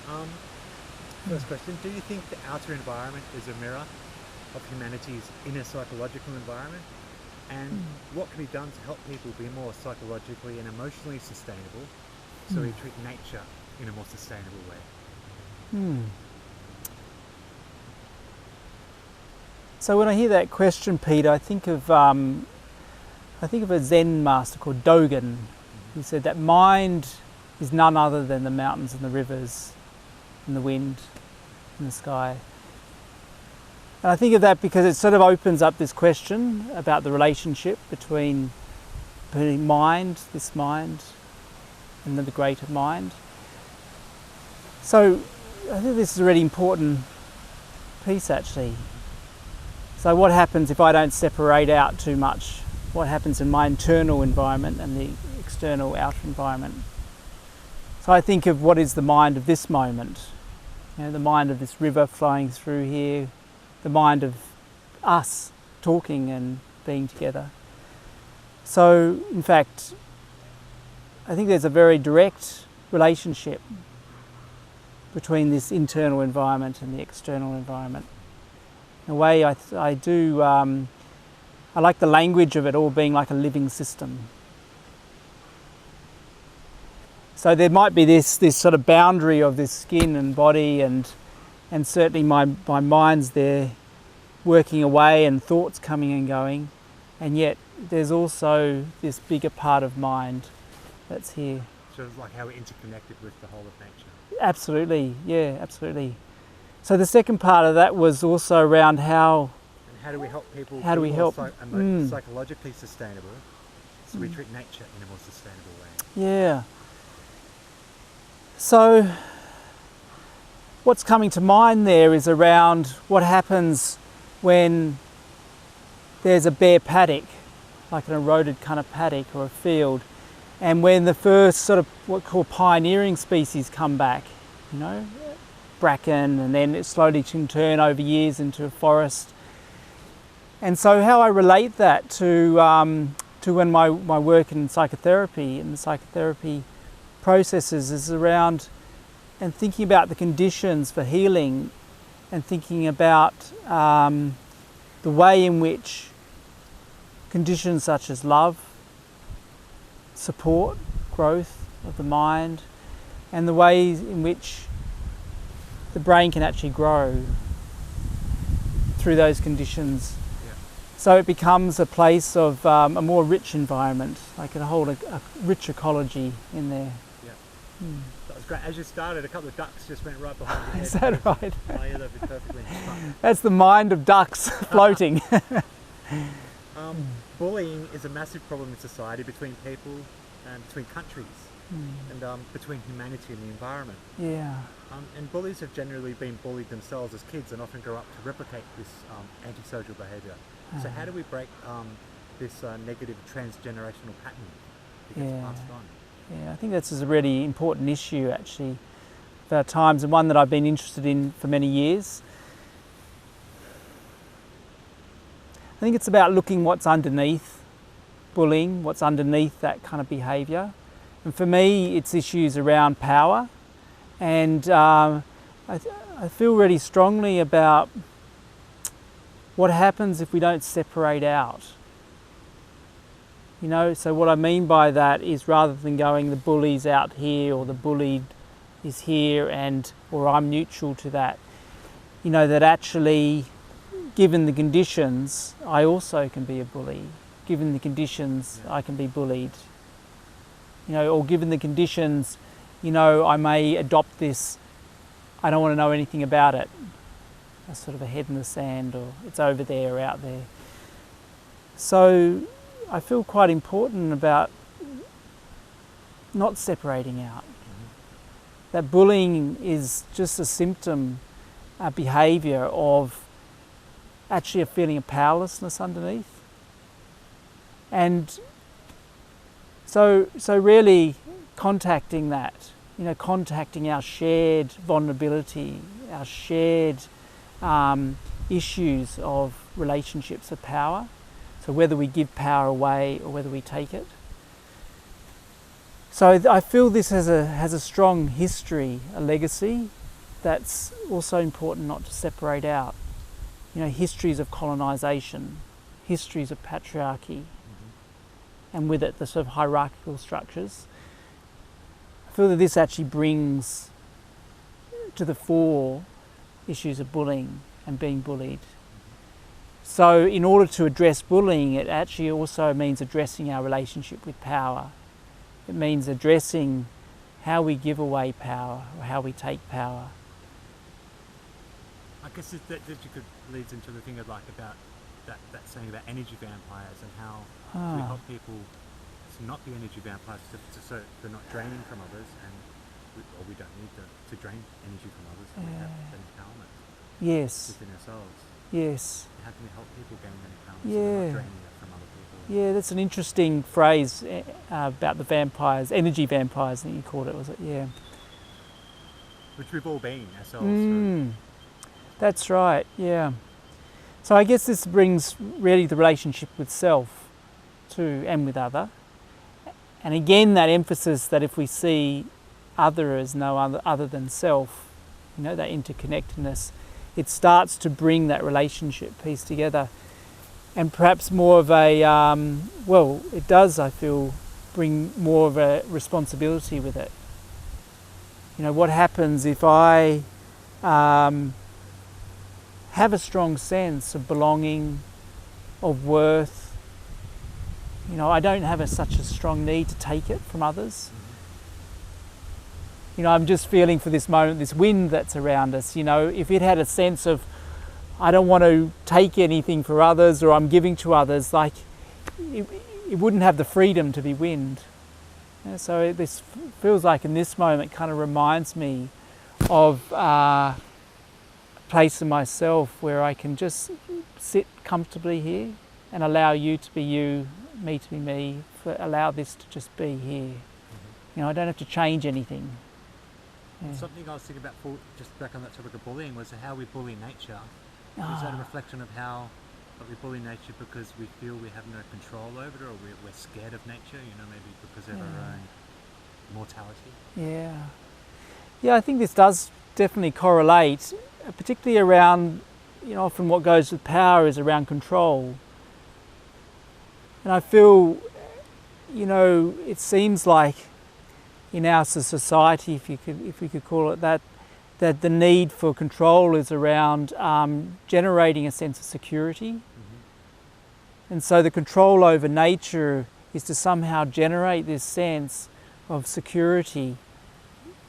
Um, First question, do you think the outer environment is a mirror of humanity's inner psychological environment? And what can be done to help people be more psychologically and emotionally sustainable so we treat nature in a more sustainable way? So when I hear that question, Peter, I think of a Zen master called Dogen. He said that mind is none other than the mountains and the rivers and the wind and the sky. And I think of that because it sort of opens up this question about the relationship between mind, this mind, and the greater mind. So I think this is a really important piece actually. So what happens if I don't separate out too much? What happens in my internal environment and the external outer environment? So I think of what is the mind of this moment. You know, the mind of this river flowing through here, the mind of us talking and being together. So in fact, I think there's a very direct relationship between this internal environment and the external environment. In a way, I like the language of it all being like a living system. So there might be this sort of boundary of this skin and body, and certainly my mind's there working away and thoughts coming and going, and yet there's also this bigger part of mind that's here. Sort of like how we're interconnected with the whole of nature. Absolutely, yeah, absolutely. So the second part of that was also around how do we help people how do we help psychologically sustainable so we treat nature in a more sustainable way? Yeah. So what's coming to mind there is around what happens when there's a bare paddock, like an eroded kind of paddock or a field, and when the first sort of what we call pioneering species come back, you know, bracken, and then it slowly can turn over years into a forest. And so how I relate that to when my work in psychotherapy and the psychotherapy processes is around and thinking about the conditions for healing and thinking about the way in which conditions such as love, support, growth of the mind, and the ways in which the brain can actually grow through those conditions. Yeah. So it becomes a place of a more rich environment, like a whole a rich ecology in there. Yeah. That was great. As you started, a couple of ducks just went right behind your head. Is that right? Oh yeah, that'd be perfectly fun. That's the mind of ducks floating. Bullying is a massive problem in society between people and between countries and between humanity and the environment. Yeah. And bullies have generally been bullied themselves as kids and often grow up to replicate this antisocial behaviour. So how do we break this negative transgenerational pattern that gets passed on? Yeah, I think that's a really important issue actually of our times, and one that I've been interested in for many years. I think it's about looking what's underneath bullying, what's underneath that kind of behaviour. And for me, it's issues around power. And I feel really strongly about what happens if we don't separate out. You know, so what I mean by that is rather than going the bully's out here or the bullied is here or I'm neutral to that, you know, that actually given the conditions I also can be a bully. Given the conditions I can be bullied. You know, or given the conditions, you know, I may adopt this, I don't want to know anything about it. A sort of a head in the sand, or it's over there or out there. So I feel quite important about not separating out. That bullying is just a symptom, a behaviour of actually a feeling of powerlessness underneath. And so really contacting that, you know, contacting our shared vulnerability, our shared issues of relationships of power. So whether we give power away or whether we take it. So I feel this has a strong history, a legacy, that's also important not to separate out. You know, histories of colonisation, histories of patriarchy, and with it the sort of hierarchical structures. I feel that this actually brings to the fore issues of bullying and being bullied. So in order to address bullying, it actually also means addressing our relationship with power. It means addressing how we give away power or how we take power. I guess that leads into the thing of like about that saying about energy vampires and how we help people to not be energy vampires, so they're not draining from others, and we don't need to drain energy from others, and we have an empowerment within ourselves. Yes. How can we help people gain that empowerment so they're not draining it from other people? Yeah, that's an interesting phrase about the vampires, energy vampires, I think you called it, was it? Yeah. Which we've all been ourselves. That's right, yeah. So I guess this brings really the relationship with self too, and with other. And again, that emphasis that if we see other as no other than self, you know, that interconnectedness, it starts to bring that relationship piece together. And perhaps more of a, it does, I feel, bring more of a responsibility with it. You know, what happens if I have a strong sense of belonging, of worth? You know, I don't have such a strong need to take it from others. You know, I'm just feeling for this moment, this wind that's around us, you know, if it had a sense of, I don't want to take anything for others, or I'm giving to others, like, it wouldn't have the freedom to be wind. You know, so this feels like in this moment kind of reminds me of a place in myself where I can just sit comfortably here and allow you to be you, me to be me, allow this to just be here. You know, I don't have to change anything. Yeah. Something I was thinking about, just back on that topic of bullying, was how we bully nature. Is that a reflection of how we bully nature because we feel we have no control over it, or we're scared of nature, you know, maybe because of our own mortality? Yeah, I think this does definitely correlate, particularly around, you know, often what goes with power is around control. And I feel, you know, it seems like in our society, if we could call it that the need for control is around generating a sense of security. And so the control over nature is to somehow generate this sense of security,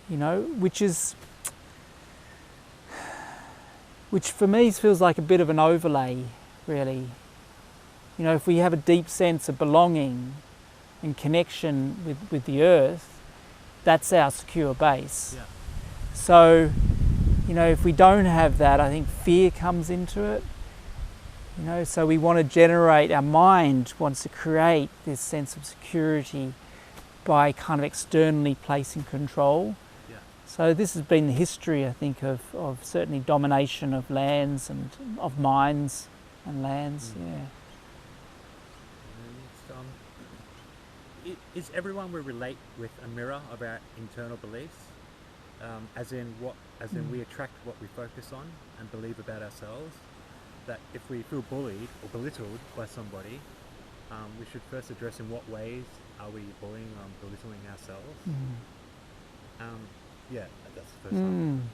you know, which for me feels like a bit of an overlay, really. You know, if we have a deep sense of belonging and connection with the earth, that's our secure base. Yeah. So, you know, if we don't have that, I think fear comes into it. You know, so we want to generate, our mind wants to create this sense of security by kind of externally placing control. Yeah. So this has been the history, I think, of certainly domination of lands and of minds and lands. Is everyone we relate with a mirror of our internal beliefs? As in we attract what we focus on and believe about ourselves. That if we feel bullied or belittled by somebody, we should first address in what ways are we bullying or belittling ourselves. That's the first one.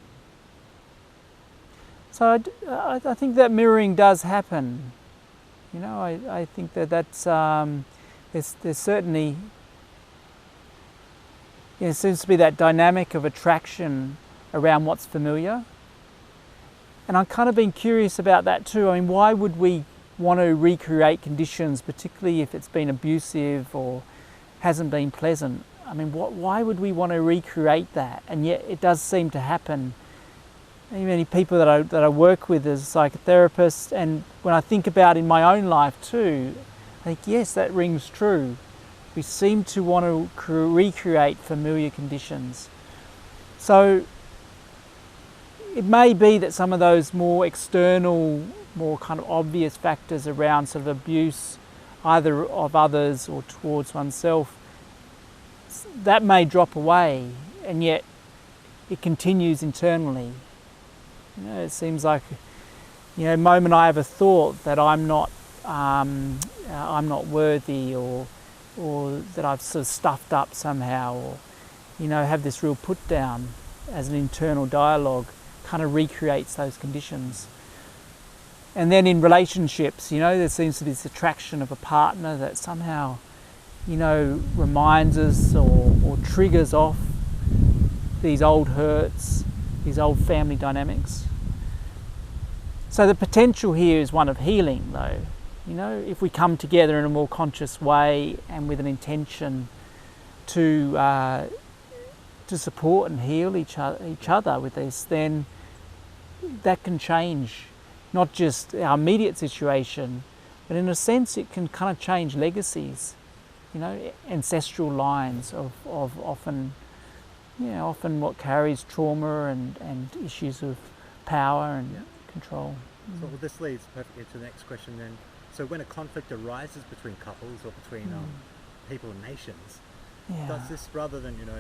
So I think that mirroring does happen. You know, I think that's there's certainly, you know, seems to be that dynamic of attraction around what's familiar. And I've kind of been curious about that too. I mean, why would we want to recreate conditions, particularly if it's been abusive or hasn't been pleasant? I mean, why would we want to recreate that? And yet it does seem to happen. Many people that I work with as a psychotherapist, and when I think about in my own life too, I think, yes, that rings true. We seem to want to recreate familiar conditions. So it may be that some of those more external, more kind of obvious factors around sort of abuse, either of others or towards oneself, that may drop away, and yet it continues internally. You know, it seems like, you know, the moment I have a thought that I'm not worthy, or that I've sort of stuffed up somehow, or, you know, have this real put down as an internal dialogue, kind of recreates those conditions. And then in relationships, you know, there seems to be this attraction of a partner that somehow, you know, reminds us or triggers off these old hurts, these old family dynamics. So the potential here is one of healing, though. You know, if we come together in a more conscious way and with an intention to support and heal each other with this, then that can change not just our immediate situation, but in a sense it can kind of change legacies, you know, ancestral lines of often what carries trauma and issues of power and control. So well, this leads perfectly to the next question then. So when a conflict arises between couples or between people and nations, does this, rather than, you know,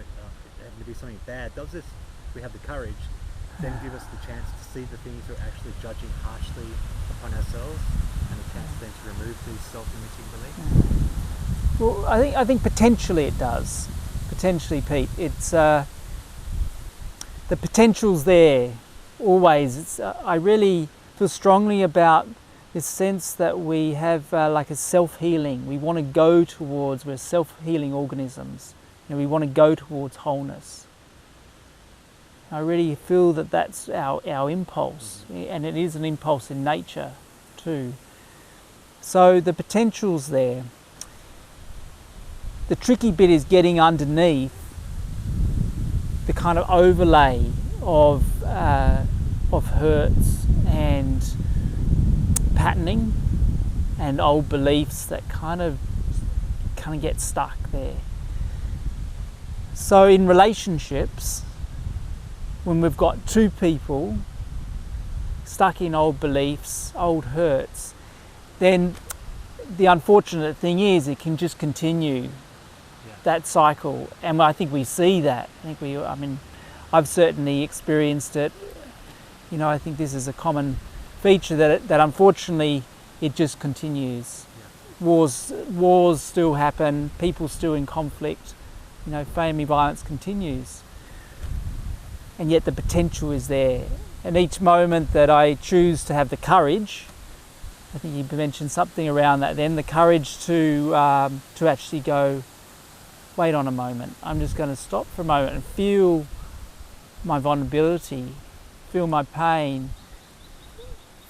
having to be something bad, does this, if we have the courage, then give us the chance to see the things we're actually judging harshly upon ourselves, and a chance then to remove these self-limiting beliefs? Well, I think potentially it does. Potentially, Pete. It's the potential's there always. It's I really feel strongly about this sense that we have like a self-healing. We want to go towards, we're self-healing organisms. You know, we want to go towards wholeness. I really feel that that's our impulse, and it is an impulse in nature too. So the potential's there. The tricky bit is getting underneath the kind of overlay of hurts and patterning and old beliefs that kind of get stuck there. So in relationships, when we've got two people stuck in old beliefs, old hurts, then the unfortunate thing is it can just continue that cycle, and I think we see that. I mean, I've certainly experienced it. You know, I think this is a common feature that unfortunately it just continues. Wars still happen, people still in conflict. You know, family violence continues, and yet the potential is there. And each moment that I choose to have the courage, I think you mentioned something around that. Then the courage to actually go, wait on a moment, I'm just going to stop for a moment and feel my vulnerability, feel my pain,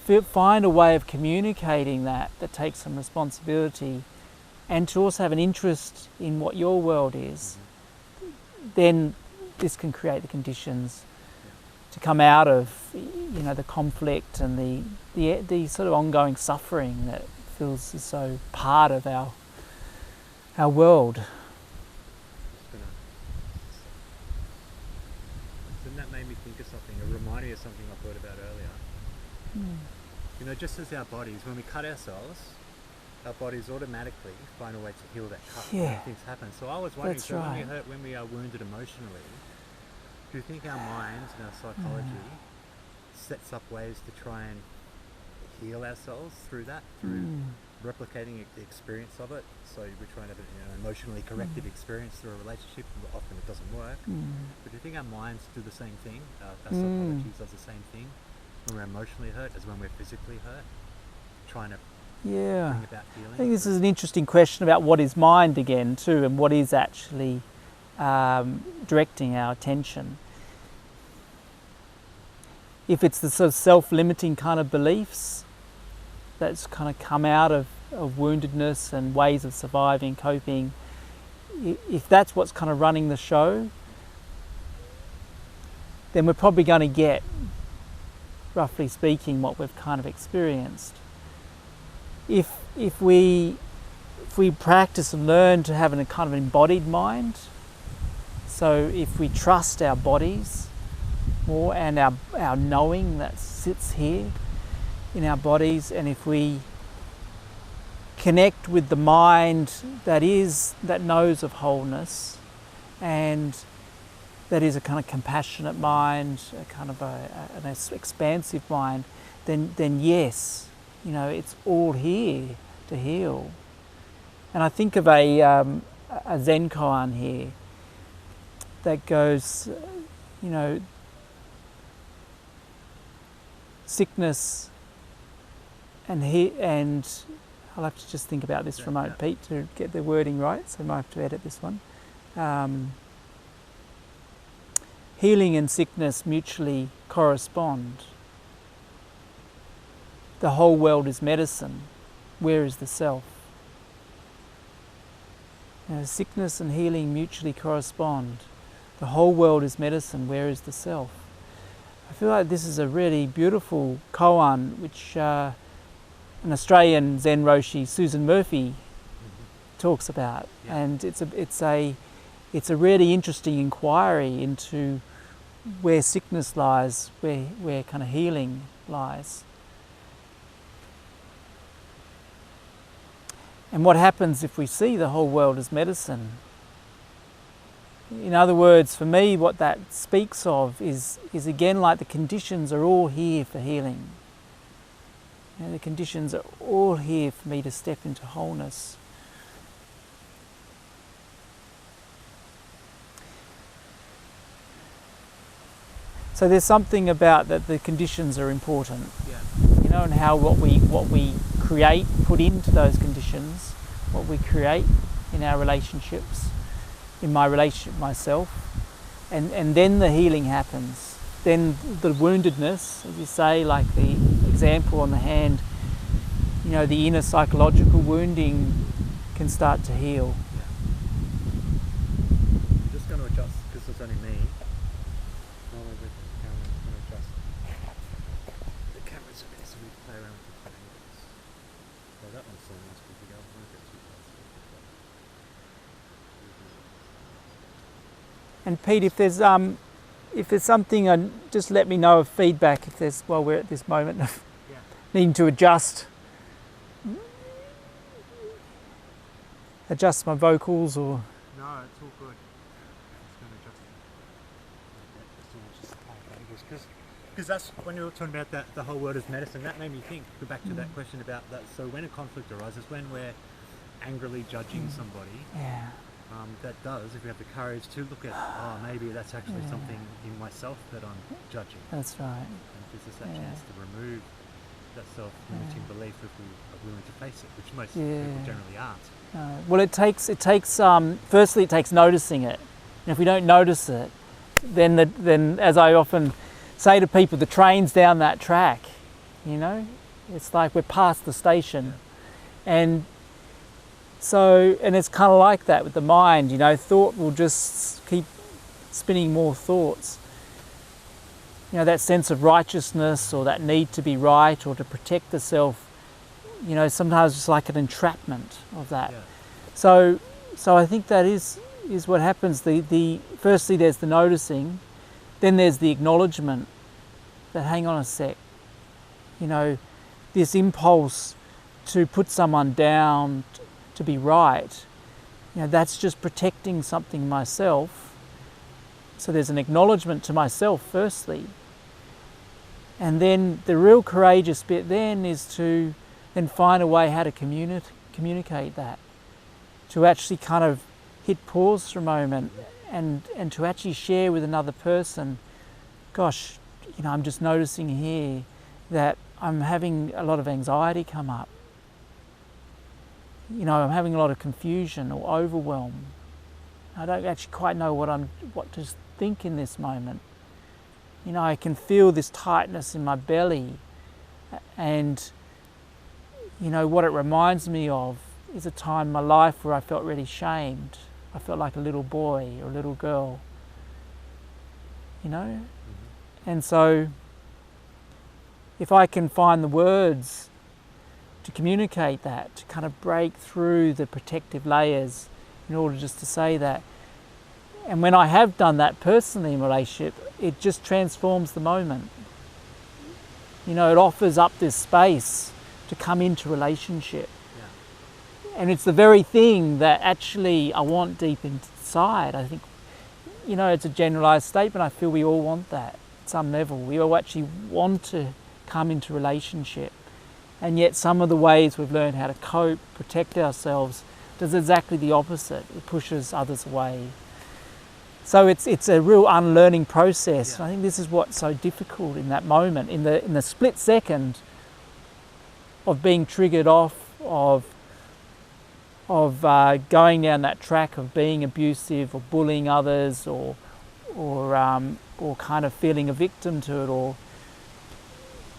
find a way of communicating that takes some responsibility, and to also have an interest in what your world is. Then this can create the conditions to come out of, you know, the conflict and the sort of ongoing suffering that feels so part of our world. And that made me think of something, a reminder of something I thought about earlier. You know, just as our bodies, when we cut ourselves, our bodies automatically find a way to heal that cut when things happen. So I was wondering, when we are wounded emotionally, do you think our minds and our psychology sets up ways to try and heal ourselves through that, through replicating the experience of it? So we try and have an emotionally corrective experience through a relationship, but often it doesn't work. But do you think our minds do the same thing? Our psychology does the same thing when we're emotionally hurt as when we're physically hurt? Trying to bring about healing? I think this is an interesting question about what is mind again too, and what is actually directing our attention. If it's the sort of self-limiting kind of beliefs that's kind of come out of woundedness and ways of surviving, coping, if that's what's kind of running the show, then we're probably going to get, roughly speaking, what we've kind of experienced. If we practice and learn to have a kind of embodied mind, so if we trust our bodies more and our knowing that sits here in our bodies, and if we connect with the mind that knows of wholeness, and that is a kind of compassionate mind, a kind of an expansive mind, then yes, you know, it's all here to heal. And I think of a Zen koan here that goes, you know, sickness and I'll have to just think about this for a moment, Pete, to get the wording right, so I might have to edit this one. Healing and sickness mutually correspond. The whole world is medicine. Where is the self? You know, sickness and healing mutually correspond. The whole world is medicine. Where is the self? I feel like this is a really beautiful koan, which an Australian Zen Roshi, Susan Murphy, talks about, and it's a really interesting inquiry into where sickness lies, where kind of healing lies. And what happens if we see the whole world as medicine? In other words, for me, what that speaks of is again like the conditions are all here for healing. You know, the conditions are all here for me to step into wholeness. So there's something about that the conditions are important. You know, and how what we create, put into those conditions, what we create in our relationships, in my relationship myself, and then the healing happens. Then the woundedness, as you say, like the example on the hand, you know, the inner psychological wounding can start to heal. I'm just going to adjust because it's only me. Normally with the camera, I'm going to adjust the camera's a bit, so we play around with the angles. So that one's so nice for the go. I won't get too close. And Pete, if there's something, just let me know of feedback if there's, while we're at this moment of needing to adjust my vocals or... No, it's all good. Just going to adjust it. Because that's when you were talking about that, the whole world is medicine, that made me think, go back to that question about that. So when a conflict arises, when we're angrily judging somebody, that does, if we have the courage to look at, oh, maybe that's actually something in myself that I'm judging. That's right. And it gives us that chance to remove that self-limiting belief if we are willing to face it, which most people generally aren't. Well, it takes firstly it takes noticing it. And if we don't notice it, then as I often say to people, the train's down that track, you know? It's like we're past the station. And so, and it's kind of like that with the mind, you know, thought will just keep spinning more thoughts. You know, that sense of righteousness or that need to be right or to protect the self, you know, sometimes it's like an entrapment of that. So I think that is what happens. Firstly there's the noticing, then there's the acknowledgement that hang on a sec, you know, this impulse to put someone down, to be right, you know, that's just protecting something myself. So there's an acknowledgement to myself firstly, and then the real courageous bit then is to then find a way how to communicate that, to actually kind of hit pause for a moment and to actually share with another person, gosh, you know, I'm just noticing here that I'm having a lot of anxiety come up. You know, I'm having a lot of confusion or overwhelm. I don't actually quite know what to think in this moment. You know, I can feel this tightness in my belly, and you know, what it reminds me of is a time in my life where I felt really shamed. I felt like a little boy or a little girl, you know? And so if I can find the words to communicate that, to kind of break through the protective layers in order just to say that. And when I have done that personally in relationship, it just transforms the moment. You know, it offers up this space to come into relationship. And it's the very thing that actually I want deep inside. I think you know, it's a generalised statement. I feel we all want that at some level. We all actually want to come into relationship. And yet some of the ways we've learned how to cope, protect ourselves, does exactly the opposite. It pushes others away. So it's a real unlearning process. Yeah. I think this is what's so difficult in that moment, in the split second of being triggered off, of going down that track of being abusive or bullying others, or kind of feeling a victim to it, or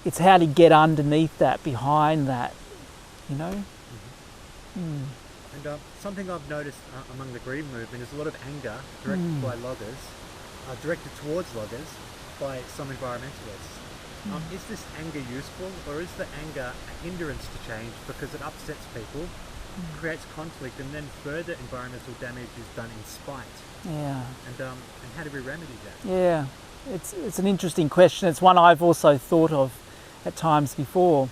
it's how to get underneath that, behind that, you know. Mm-hmm. Mm. And something I've noticed among the green movement is a lot of anger directed by loggers, directed towards loggers by some environmentalists. Is this anger useful, or is the anger a hindrance to change because it upsets people, creates conflict, and then further environmental damage is done in spite? Yeah. And how do we remedy that? Yeah, it's an interesting question. It's one I've also thought of at times before.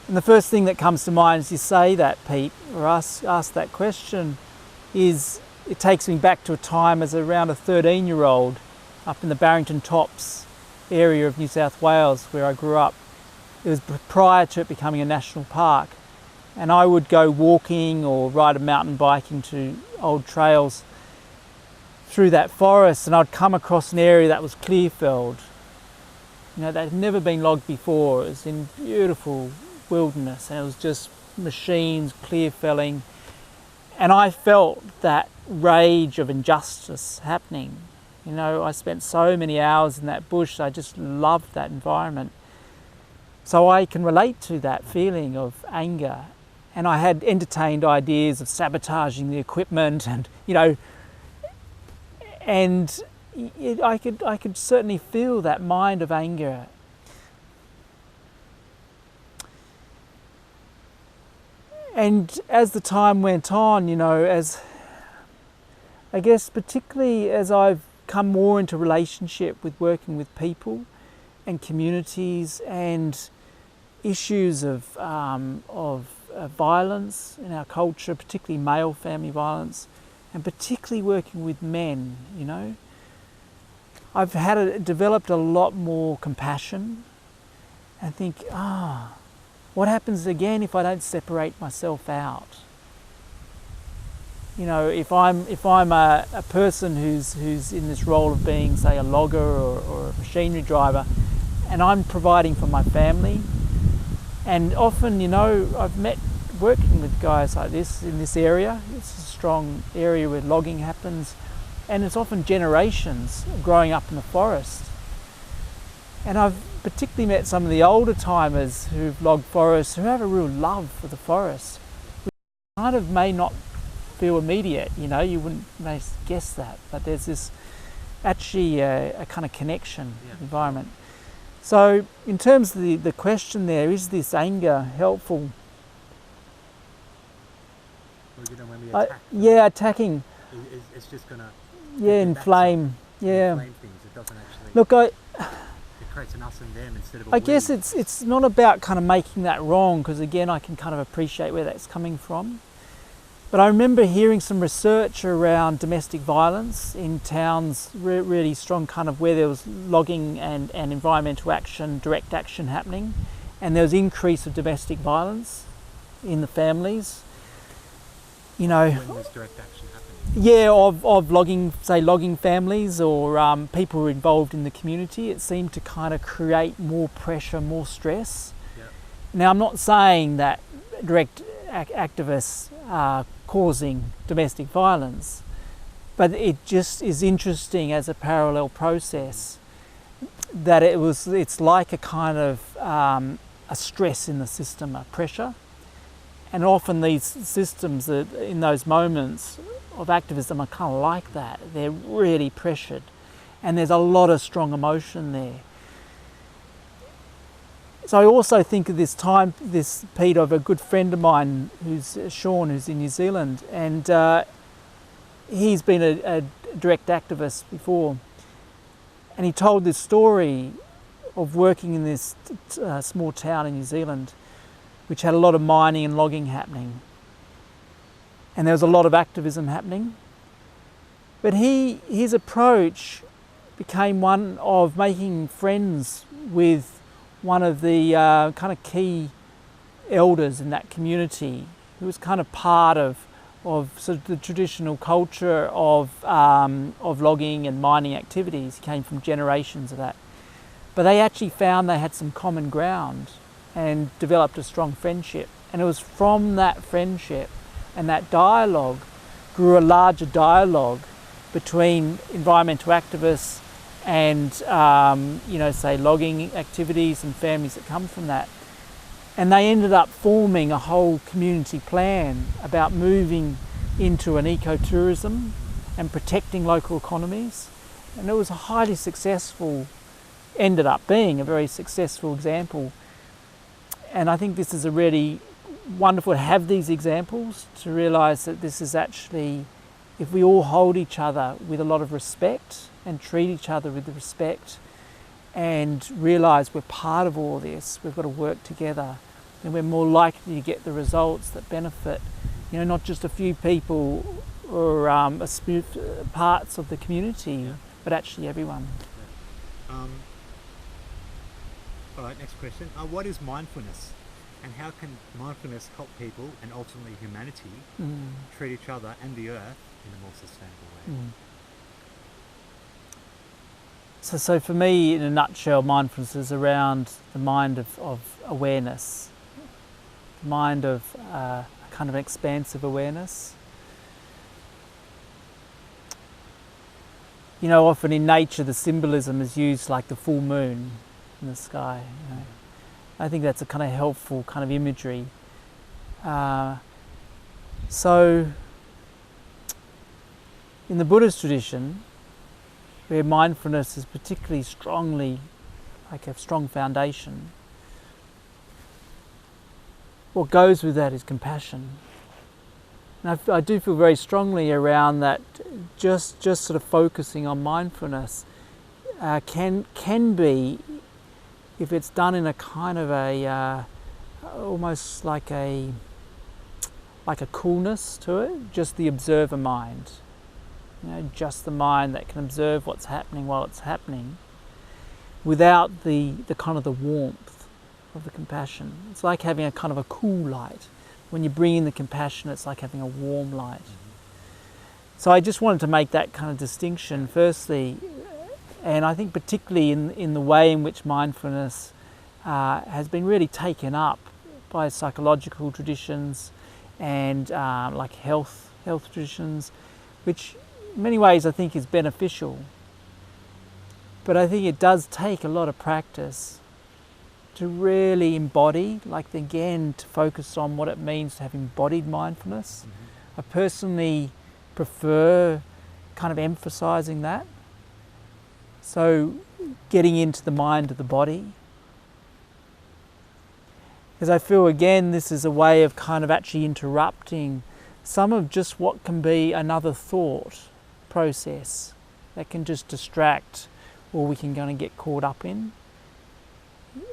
And the first thing that comes to mind as you say that, Pete, or ask that question, is it takes me back to a time as around a 13-year-old up in the Barrington Tops area of New South Wales where I grew up. It was prior to it becoming a national park, and I would go walking or ride a mountain bike into old trails through that forest, and I'd come across an area that was clear felled. You know, that had never been logged before. It was in beautiful wilderness, and it was just machines clear felling, and I felt that rage of injustice happening. You know, I spent so many hours in that bush. I just loved that environment. So I can relate to that feeling of anger. And I had entertained ideas of sabotaging the equipment, and, you know, and I could certainly feel that mind of anger. And as the time went on, you know, as I guess particularly as I've come more into relationship with working with people and communities and issues of violence in our culture, particularly male family violence, and particularly working with men, you know, I've developed a lot more compassion and think, what happens again if I don't separate myself out? You know, if I'm a person who's in this role of being, say, a logger or a machinery driver, and I'm providing for my family, and often, you know, I've met working with guys like this in this area. It's a strong area where logging happens, and it's often generations growing up in the forest. And I've particularly met some of the older timers who've logged forests who have a real love for the forest, which kind of may not feel immediate, you know, you wouldn't may guess that, but there's this actually a kind of connection environment. So in terms of the question there, is this anger helpful? Well, you know, when we attack, attacking. It's just going to inflame. Inflame things. It doesn't actually. Look, it creates an us and them instead of a I guess we. it's not about kind of making that wrong, because again, I can kind of appreciate where that's coming from. But I remember hearing some research around domestic violence in towns, really strong, kind of where there was logging and environmental action, direct action happening, and there was increase of domestic violence in the families. You know, When was direct action happening? Yeah, of logging, say logging families or people who are involved in the community. It seemed to kind of create more pressure, more stress. Yep. Now, I'm not saying that direct activists are causing domestic violence, but it just is interesting as a parallel process that it's like a kind of a stress in the system, a pressure. And often these systems that in those moments of activism are kind of like that. They're really pressured, and there's a lot of strong emotion there. So I also think of this Pete, of a good friend of mine who's Sean, who's in New Zealand, and he's been a direct activist before, and he told this story of working in this small town in New Zealand, which had a lot of mining and logging happening, and there was a lot of activism happening. But his approach became one of making friends with one of the kind of key elders in that community, who was kind of part of sort of the traditional culture of logging and mining activities. He came from generations of that. But they actually found they had some common ground and developed a strong friendship. And it was from that friendship and that dialogue grew a larger dialogue between environmental activists and, say, logging activities and families that come from that. And they ended up forming a whole community plan about moving into an ecotourism and protecting local economies. And it was a highly successful, ended up being a very successful example. And I think this is a really wonderful to have these examples, to realise that this is actually, if we all hold each other with a lot of respect and treat each other with respect and realise we're part of all this, we've got to work together, then we're more likely to get the results that benefit, not just a few people or parts of the community, but actually everyone. All right, next question. What is mindfulness? And how can mindfulness help people and ultimately humanity treat each other and the earth in a more sustainable way? So for me, in a nutshell, mindfulness is around the mind of awareness, the mind of kind of expansive awareness. Often in nature the symbolism is used like the full moon in the sky. I think that's a kind of helpful kind of imagery. So in the Buddhist tradition, where mindfulness is particularly strongly, like a strong foundation, what goes with that is compassion. And I do feel very strongly around that. Just sort of focusing on mindfulness can be, if it's done in a kind of a almost like a coolness to it, just the observer mind. Just the mind that can observe what's happening while it's happening, without the kind of the warmth of the compassion. It's like having a kind of a cool light. When you bring in the compassion, it's like having a warm light. So I just wanted to make that kind of distinction firstly, and I think particularly in the way in which mindfulness has been really taken up by psychological traditions and like health traditions, which in many ways I think is beneficial. But I think it does take a lot of practice to really embody, like again, to focus on what it means to have embodied mindfulness. I personally prefer kind of emphasizing that. So getting into the mind of the body. Because I feel again this is a way of kind of actually interrupting some of just what can be another thought process that can just distract or we can kind of get caught up in.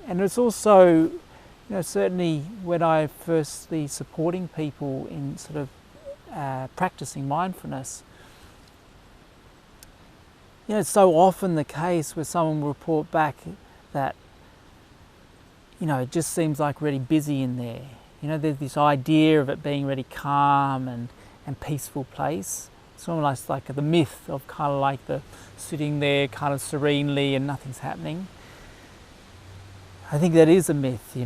And it's also, certainly when I firstly supporting people in sort of practicing mindfulness, it's so often the case where someone will report back that, it just seems like really busy in there. There's this idea of it being really calm and peaceful place. It's almost like the myth of kind of like the sitting there kind of serenely and nothing's happening. I think that is a myth,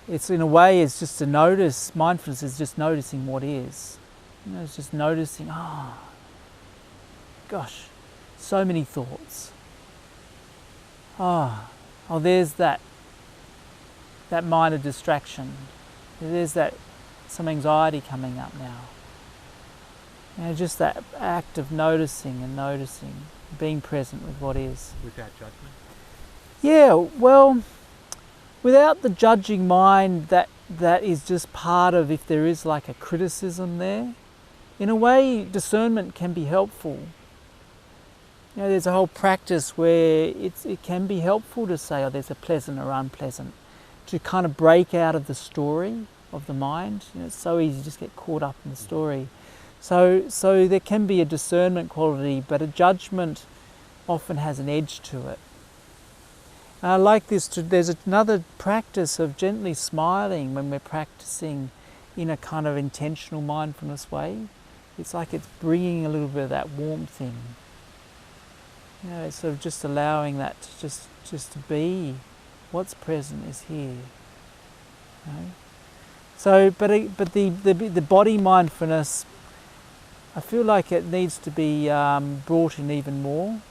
It's in a way, it's just to notice, mindfulness is just noticing what is. It's just noticing, gosh, so many thoughts. There's that mind of distraction. There's some anxiety coming up now. Just that act of noticing, being present with what is. Without judgment? Yeah, well, without the judging mind that is just part of, if there is like a criticism there, in a way discernment can be helpful. There's a whole practice where it can be helpful to say, there's a pleasant or unpleasant, to kind of break out of the story of the mind. It's so easy to just get caught up in the story. So there can be a discernment quality, but a judgment often has an edge to it. And I like this, there's another practice of gently smiling when we're practicing in a kind of intentional mindfulness way. It's like it's bringing a little bit of that warmth in. You know, it's sort of just allowing that to just to be. What's present is here. You know? So, but the body mindfulness, I feel like it needs to be brought in even more.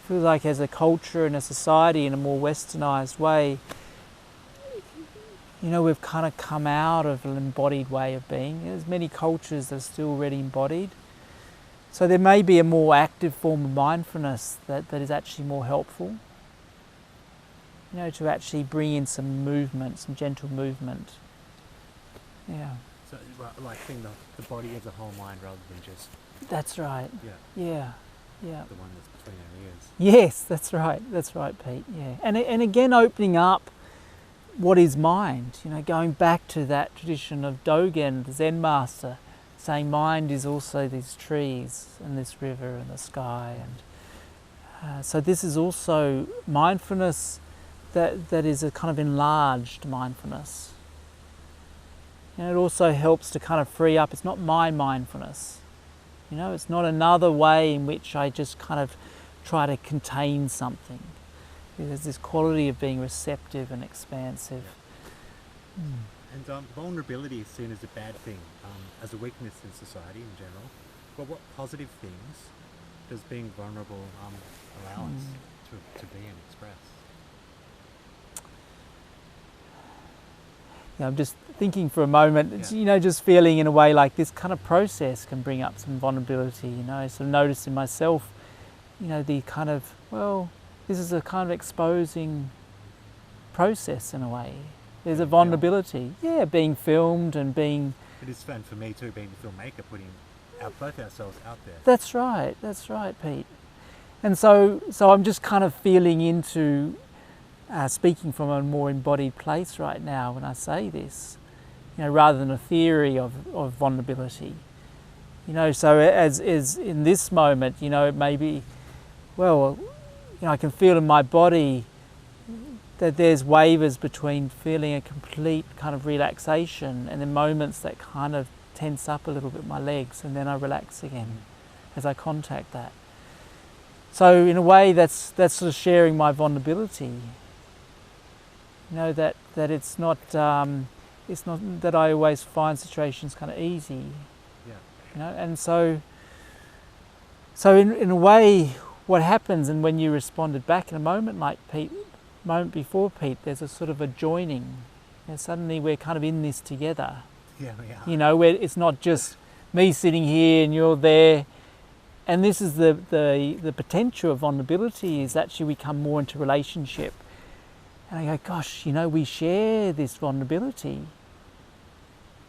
I feel like as a culture and a society in a more westernized way, you know, we've kind of come out of an embodied way of being. There's many cultures that are still already embodied. So there may be a more active form of mindfulness that is actually more helpful. You know, to actually bring in some movement, some gentle movement. Yeah. So, like seeing the body as a whole mind rather than just... That's right. Yeah. The one that's between our ears. Yes, that's right, Pete, yeah. And again, opening up what is mind, you know, going back to that tradition of Dogen, the Zen master, saying mind is also these trees and this river and the sky. And so this is also mindfulness that is a kind of enlarged mindfulness. And it also helps to kind of free up, it's not my mindfulness. You know, it's not another way in which I just kind of try to contain something. There's this quality of being receptive and expansive. And vulnerability is seen as a bad thing, as a weakness in society in general. But what positive things does being vulnerable allow us to be and express? Yeah, I'm just thinking for a moment, you know, just feeling in a way like this kind of process can bring up some vulnerability, you know, sort of noticing myself, you know, the kind of, well, this is a kind of exposing process in a way. There's a vulnerability, being filmed and being... It is fun for me too, being a filmmaker, putting both ourselves out there. That's right, Pete. And so I'm just kind of feeling into speaking from a more embodied place right now when I say this, you know, rather than a theory of vulnerability. You know, so as in this moment, you know, it may be, well, you know, I can feel in my body that there's wavers between feeling a complete kind of relaxation and then moments that kind of tense up a little bit my legs, and then I relax again as I contact that. So in a way that's sort of sharing my vulnerability. You know, that it's not that I always find situations kind of easy. Yeah. You know, and so in a way what happens, and when you responded back in a moment like Pete, moment before Pete, there's a sort of a joining. And suddenly we're kind of in this together. Yeah, we are. You know, where it's not just me sitting here and you're there. And this is the potential of vulnerability, is actually we come more into relationship. And I go, gosh, you know, we share this vulnerability.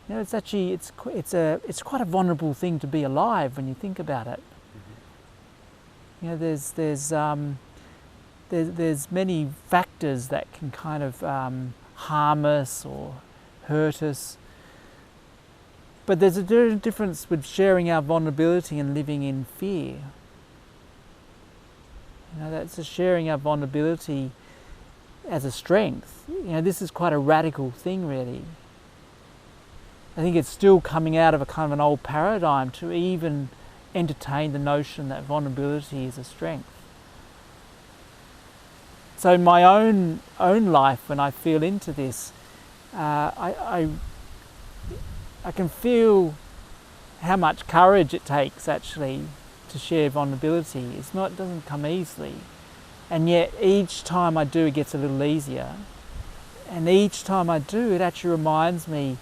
You know, it's actually it's quite a vulnerable thing to be alive when you think about it. You know, there's many factors that can kind of harm us or hurt us. But there's a difference with sharing our vulnerability and living in fear. You know, that's a sharing our vulnerability as a strength. You know, this is quite a radical thing, really. I think it's still coming out of a kind of an old paradigm to even entertain the notion that vulnerability is a strength. So in my own life, when I feel into this, I can feel how much courage it takes actually to share vulnerability. It doesn't come easily. And yet each time I do, it gets a little easier. And each time I do, it actually reminds me,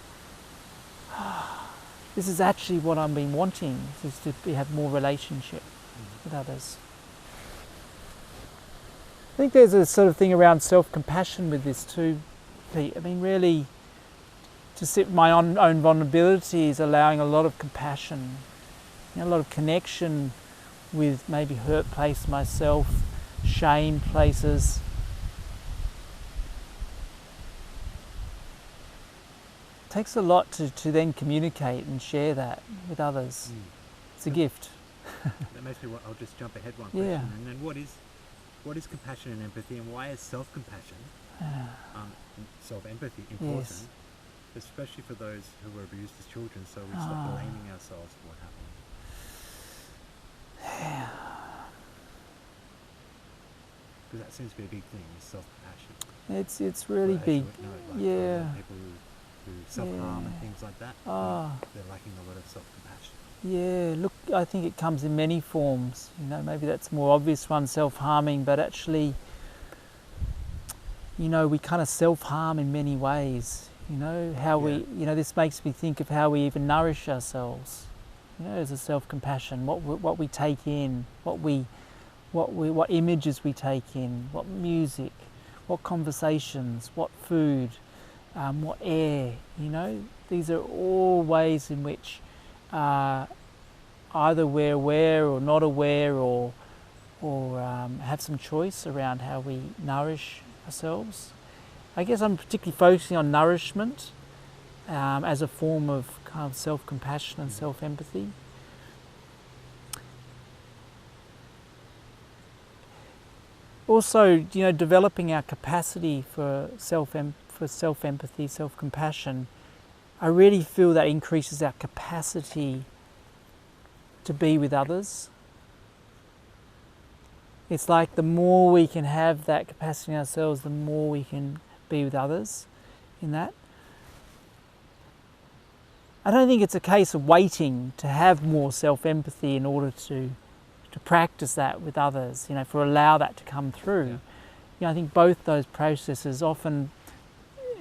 this is actually what I've been wanting, is to have more relationship with others. I think there's a sort of thing around self-compassion with this too, Pete. I mean, really, to sit with my own vulnerability is allowing a lot of compassion, you know, a lot of connection with maybe hurt place myself, shame places. takes a lot to then communicate and share that with others. It's a gift. That makes me want, I'll just jump ahead one Yeah. question. And then what is compassion and empathy, and why is self-compassion, self-empathy important, Yes. especially for those who were abused as children, so we stop blaming ourselves for what happened? Because that seems to be a big thing, is self-compassion. It's really But big. like Yeah. people who self-harm and things like that, they're lacking a lot of self-compassion. Yeah, look, I think it comes in many forms. You know, maybe that's a more obvious one, self-harming, but actually, you know, we kind of self-harm in many ways. You know, how we, you know, this makes me think of how we even nourish ourselves. You know, as a self-compassion, what we take in, what images we take in, what music, what conversations, what food, what air. You know, these are all ways in which either we're aware or not aware, or have some choice around how we nourish ourselves. I guess I'm particularly focusing on nourishment as a form of kind of self-compassion and self-empathy. Also, you know, developing our capacity for self-empathy, self-compassion, I really feel that increases our capacity to be with others. It's like the more we can have that capacity in ourselves, the more we can be with others in that. I don't think it's a case of waiting to have more self-empathy in order to practice that with others, you know, for allow that to come through. Yeah. You know, I think both those processes often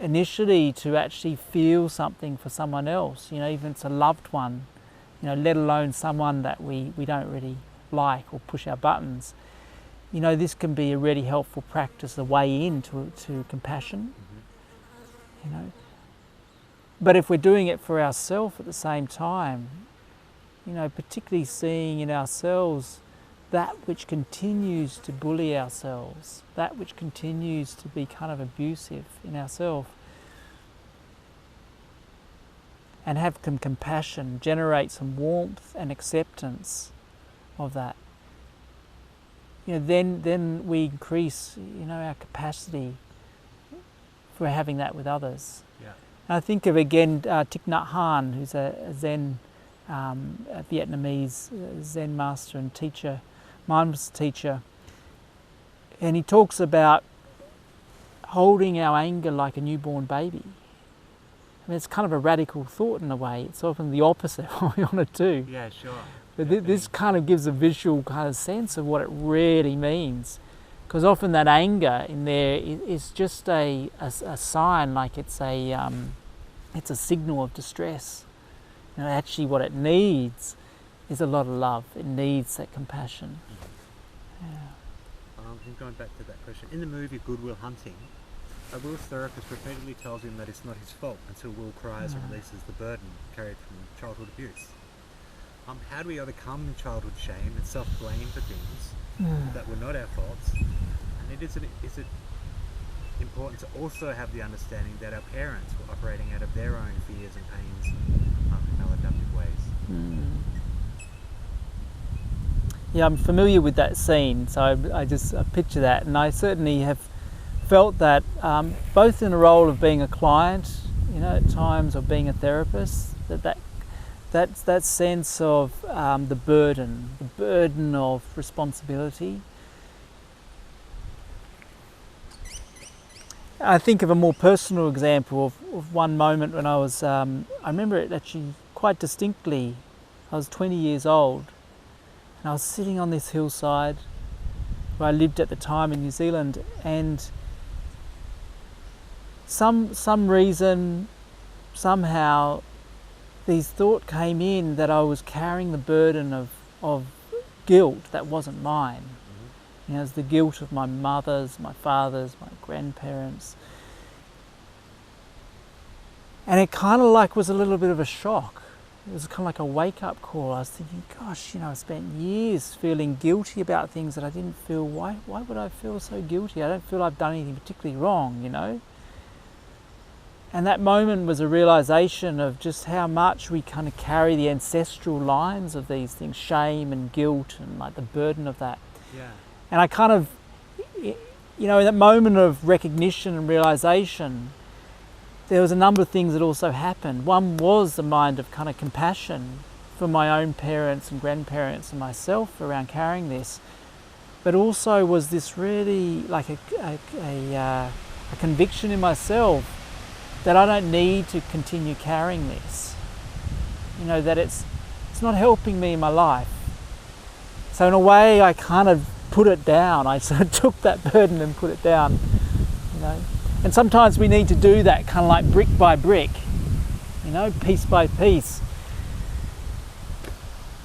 initially to actually feel something for someone else, you know, even if it's a loved one, you know, let alone someone that we don't really like or push our buttons. You know, this can be a really helpful practice, a way into compassion, you know. But if we're doing it for ourselves at the same time, you know, particularly seeing in ourselves that which continues to bully ourselves, that which continues to be kind of abusive in ourselves, and have some compassion, generate some warmth and acceptance of that. You know, then we increase, you know, our capacity for having that with others. Yeah. And I think of again Thich Nhat Hanh, who's a Zen, a Vietnamese Zen master and teacher, mindfulness teacher, and he talks about holding our anger like a newborn baby. I mean, it's kind of a radical thought in a way. It's often the opposite of what we want to do. Yeah, sure. But this kind of gives a visual kind of sense of what it really means. Because often that anger in there is just a sign, like it's a signal of distress. You know, actually what it needs is a lot of love. It needs that compassion. Yeah. And going back to that question, in the movie Good Will Hunting, Will's therapist repeatedly tells him that it's not his fault until Will cries and releases the burden carried from childhood abuse. How do we overcome childhood shame and self-blame for things that were not our faults? And is it important to also have the understanding that our parents were operating out of their own fears and pains in maladaptive ways? Yeah, I'm familiar with that scene, so I just picture that, and I certainly have felt that both in the role of being a client, you know, at times, or being a therapist, that sense of the burden of responsibility. I think of a more personal example of one moment when I was, I remember it actually quite distinctly. I was 20 years old and I was sitting on this hillside where I lived at the time in New Zealand, and some reason, somehow, these thoughts came in that I was carrying the burden of guilt that wasn't mine. You know, it's the guilt of my mother's, my father's, my grandparents. And it kind of like was a little bit of a shock. It was kind of like a wake-up call. I was thinking, gosh, you know, I spent years feeling guilty about things that I didn't feel. Why would I feel so guilty? I don't feel I've done anything particularly wrong, you know. And that moment was a realization of just how much we kind of carry the ancestral lines of these things, shame and guilt and like the burden of that. Yeah. And I kind of, in that moment of recognition and realization, there was a number of things that also happened. One was the mind of kind of compassion for my own parents and grandparents and myself around carrying this, but also was this really like a conviction in myself that I don't need to continue carrying this. That it's not helping me in my life. So in a way, I kind of put it down. I sort of took that burden and put it down. And sometimes we need to do that, kind of like brick by brick, piece by piece.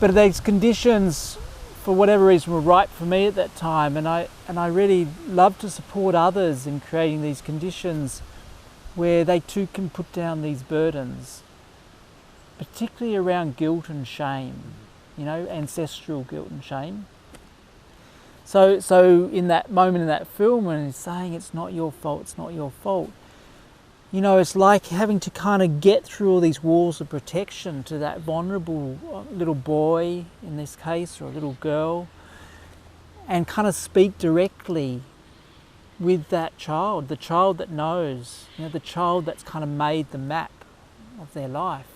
But these conditions, for whatever reason, were right for me at that time, and I really love to support others in creating these conditions where they too can put down these burdens, particularly around guilt and shame, ancestral guilt and shame. So in that moment in that film when he's saying it's not your fault, it's not your fault, it's like having to kind of get through all these walls of protection to that vulnerable little boy, in this case, or a little girl, and kind of speak directly with that child, the child that knows, the child that's kind of made the map of their life.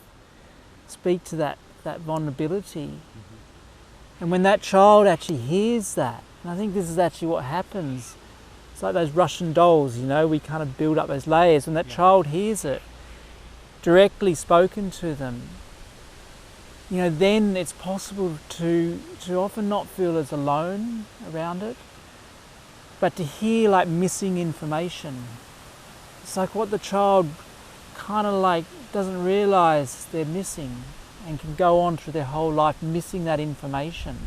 Speak to that vulnerability. Mm-hmm. And when that child actually hears that, and I think this is actually what happens, it's like those Russian dolls, we kind of build up those layers. When that child hears it, directly spoken to them, then it's possible to often not feel as alone around it, but to hear like missing information. It's like what the child kind of like doesn't realise they're missing and can go on through their whole life missing that information,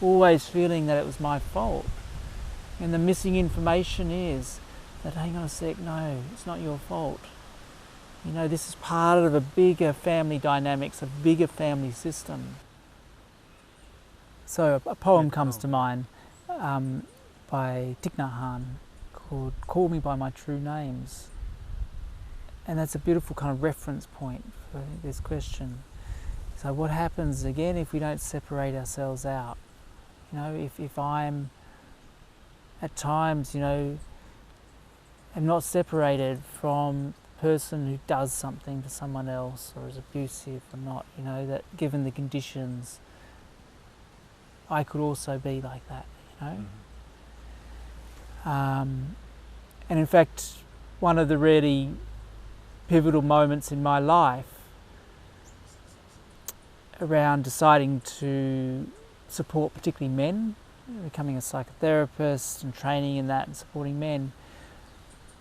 always feeling that it was my fault. And the missing information is that, hang on a sec, no, it's not your fault. This is part of a bigger family dynamics, a bigger family system. So a poem comes to mind by Thich Nhat Hanh called Call Me By My True Names. And that's a beautiful kind of reference point for this question. So what happens again if we don't separate ourselves out? If I'm at times, am not separated from the person who does something to someone else or is abusive or not, that given the conditions, I could also be like that, Mm-hmm. And in fact, one of the really pivotal moments in my life around deciding to support particularly men, becoming a psychotherapist and training in that and supporting men,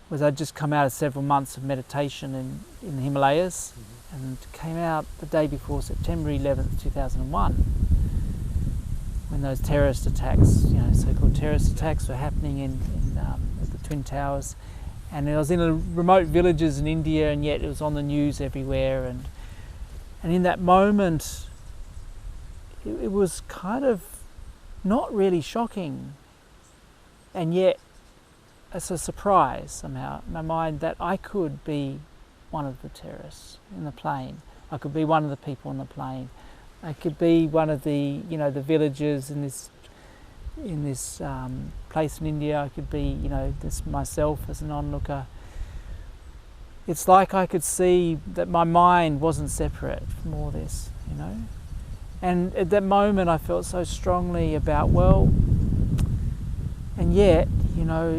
was I'd just come out of several months of meditation in the Himalayas, mm-hmm. and came out the day before September 11th, 2001, when those terrorist attacks, so-called terrorist attacks were happening at the Twin Towers. And I was in remote villages in India, and yet it was on the news everywhere. And in that moment, it was kind of not really shocking, and yet it's a surprise somehow in my mind that I could be one of the terrorists in the plane. I could be one of the people on the plane. I could be one of the the villagers in this place in India. I could be this myself as an onlooker. It's like I could see that my mind wasn't separate from all this, And at that moment I felt so strongly about, and yet,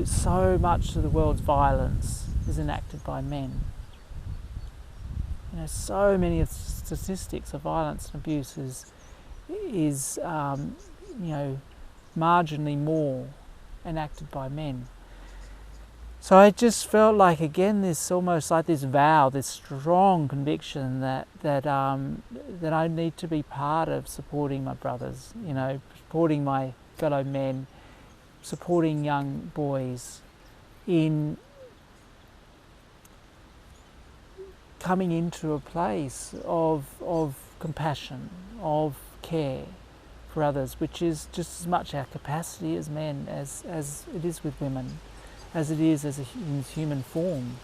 so much of the world's violence is enacted by men. So many of the statistics of violence and abuse is marginally more enacted by men. So I just felt like, again, this almost like this vow, this strong conviction that I need to be part of supporting my brothers, supporting my fellow men, supporting young boys in coming into a place of compassion, of care for others, which is just as much our capacity as men as it is with women, as it is in human form.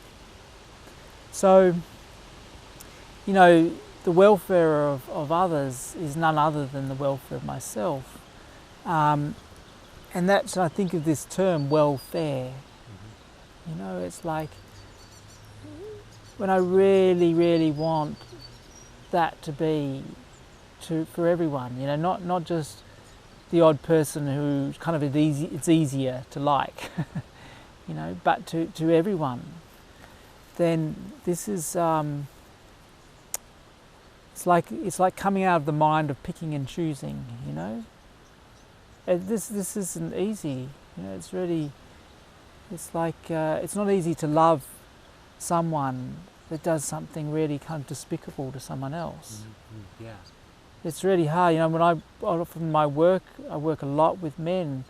So, you know, the welfare of others is none other than the welfare of myself. And that's, I think of this term, welfare. You know, it's like when I really, really want that to be for everyone, you know, not just the odd person who kind of it's easier to like, you know, but to everyone. Then this is it's like coming out of the mind of picking and choosing, you know. This isn't easy, you know. It's like it's not easy to love someone that does something really kind of despicable to someone else. Yeah. It's really hard, you know. When I often my work, I work a lot with men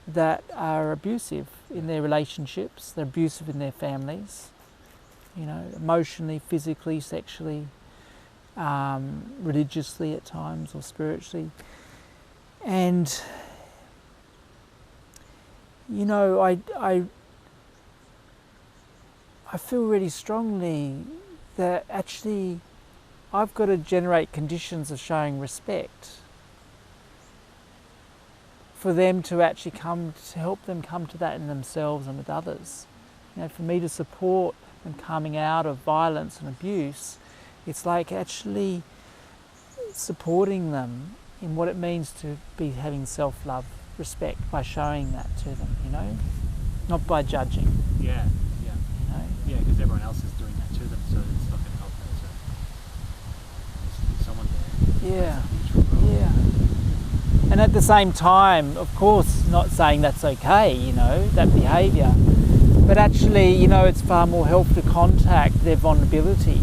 that are abusive in their relationships. They're abusive in their families, you know, emotionally, physically, sexually, religiously at times, or spiritually. And you know, I feel really strongly that actually I've got to generate conditions of showing respect for them to actually help them come to that in themselves and with others. You know, for me to support them coming out of violence and abuse, it's like actually supporting them in what it means to be having self-love, respect, by showing that to them, you know, not by judging. Yeah. You know? Yeah, because everyone else is doing that to them, so it's not going to help them. So there's someone there. Yeah. And at the same time, of course, not saying that's okay, you know, that behaviour, but actually, you know, it's far more helpful to contact their vulnerability,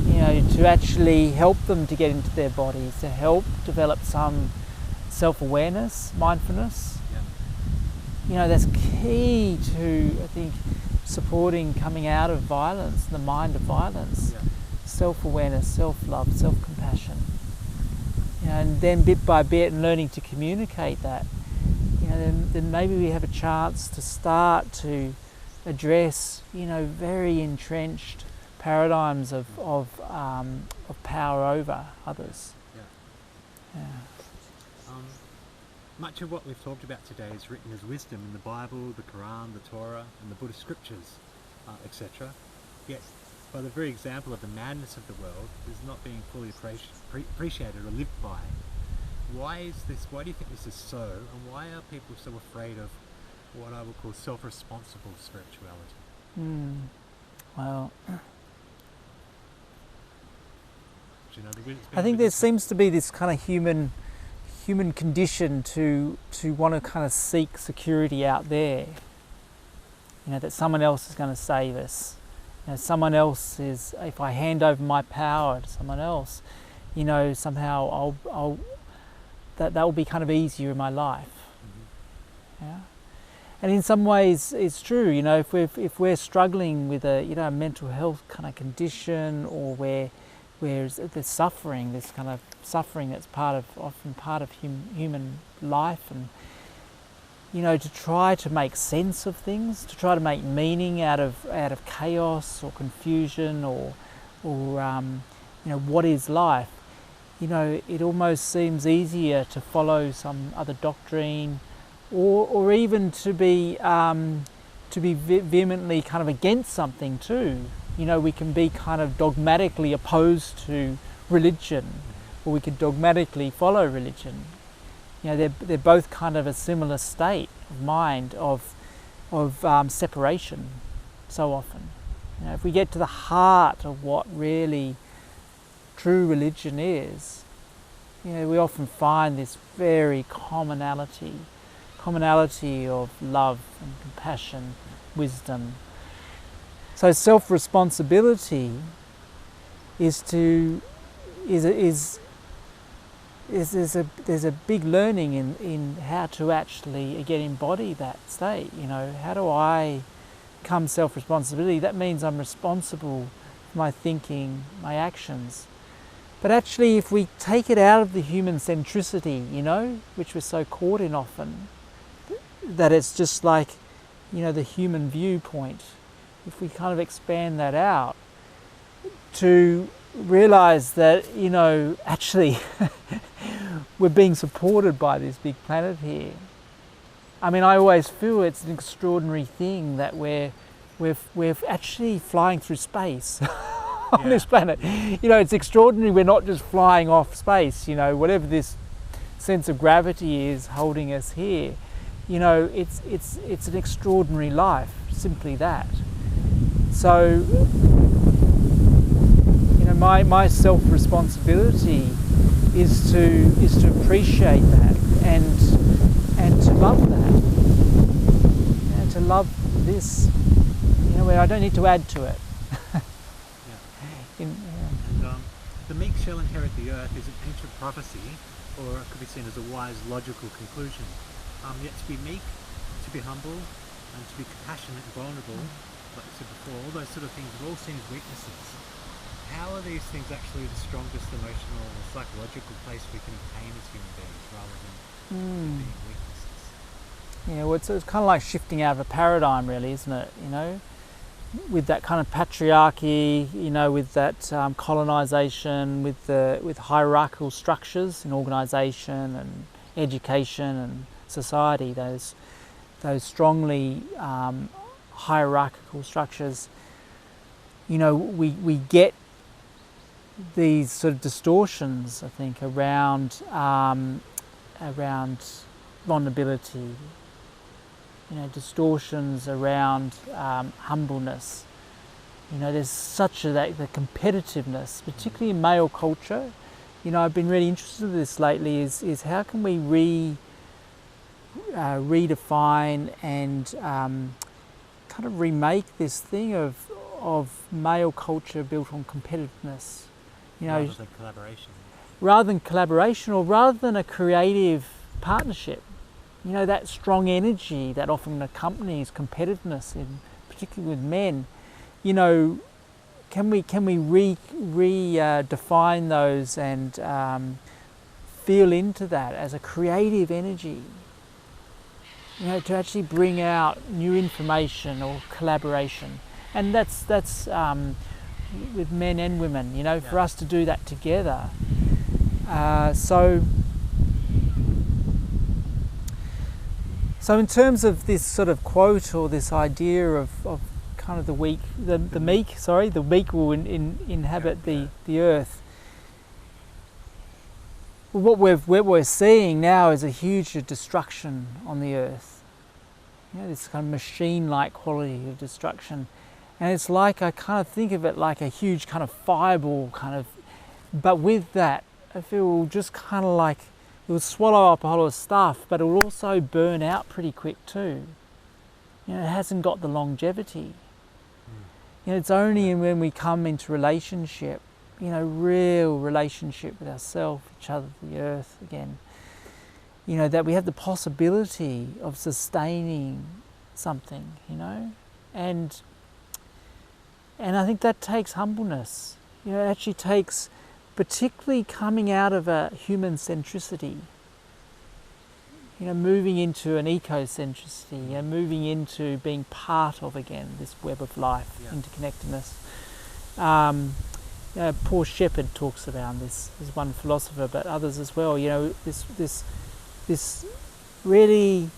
you know, to actually help them to get into their bodies, to help develop some self-awareness, mindfulness. Yeah. You know, that's key to, I think, supporting coming out of violence, the mind of violence. Yeah. Self-awareness, self-love, self-compassion. You know, and then bit by bit, and learning to communicate that, you know, then maybe we have a chance to start to address, you know, very entrenched paradigms of power over others. Yeah. Yeah. Much of what we've talked about today is written as wisdom in the Bible, the Quran, the Torah, and the Buddhist scriptures, etc. Yet, by the very example of the madness of the world, is not being fully appreciated or lived by. Why is this? Why do you think this is so? And why are people so afraid of what I would call self-responsible spirituality? Well, Do you know, I think there seems to be this kind of human condition to want to kind of seek security out there. You know, that someone else is going to save us. You know, someone else is. If I hand over my power to someone else, you know, somehow that will be kind of easier in my life. Yeah. And in some ways, it's true. You know, if we're struggling with a mental health kind of condition, or where there's suffering, this kind of suffering that's often part of human life, and you know, to try to make sense of things, to try to make meaning out of chaos or confusion, or you know, what is life? You know, it almost seems easier to follow some other doctrine, or even to be vehemently kind of against something too. You know, we can be kind of dogmatically opposed to religion, or we could dogmatically follow religion. You know, they're both kind of a similar state of mind of separation. So often, you know, if we get to the heart of what really true religion is, you know, we often find this very commonality of love and compassion, wisdom. So self-responsibility there's a big learning in how to actually again embody that state. You know, how do I become self-responsibility? That means I'm responsible for my thinking, my actions. But actually, if we take it out of the human centricity, you know, which we're so caught in often, that it's just like, you know, the human viewpoint, if we kind of expand that out to realize that, you know, actually we're being supported by this big planet here. I mean, I always feel it's an extraordinary thing that we're actually flying through space on this planet. You know, it's extraordinary. We're not just flying off space, you know, whatever this sense of gravity is holding us here. You know, it's an extraordinary life, simply that. So, you know, my self-responsibility is to appreciate that and to love that, and to love this. You know, where I don't need to add to it. And the meek shall inherit the earth is an ancient prophecy, or it could be seen as a wise, logical conclusion. Yet to be meek, to be humble, and to be compassionate and vulnerable, like I said before, all those sort of things are all seen as weaknesses. How are these things actually the strongest emotional or psychological place we can attain as human beings, rather than being weaknesses? Yeah, well, it's kind of like shifting out of a paradigm, really, isn't it? You know, with that kind of patriarchy, you know, with that colonization, with hierarchical structures in organisation and education and society, those strongly hierarchical structures. You know, we get these sort of distortions, I think, around vulnerability. You know, distortions around humbleness. You know, there's such the competitiveness, particularly in male culture. You know, I've been really interested in this lately. Is how can we redefine and kind of remake this thing of male culture built on competitiveness. You know, rather than collaboration, or rather than a creative partnership. You know, that strong energy that often accompanies competitiveness, particularly with men. You know, can we redefine those and feel into that as a creative energy? You know, to actually bring out new information or collaboration, and that's with men and women. You know, for us to do that together. So in terms of this sort of quote, or this idea of kind of the meek will inhabit the earth. What we're seeing now is a huge destruction on the earth. You know, this kind of machine-like quality of destruction. And it's like, I kind of think of it like a huge kind of fireball kind of, but with that, I feel just kind of like, it will swallow up a whole lot of stuff, but it will also burn out pretty quick too. You know, it hasn't got the longevity. You know, it's only when we come into relationship, you know, real relationship with ourselves, each other, the earth again, you know, that we have the possibility of sustaining something, you know, and I think that takes humbleness. You know, it actually takes particularly coming out of a human centricity, you know, moving into an ecocentricity, and moving into being part of, again, this web of life, interconnectedness. Paul Shepherd talks about this as one philosopher, but others as well. You know, this really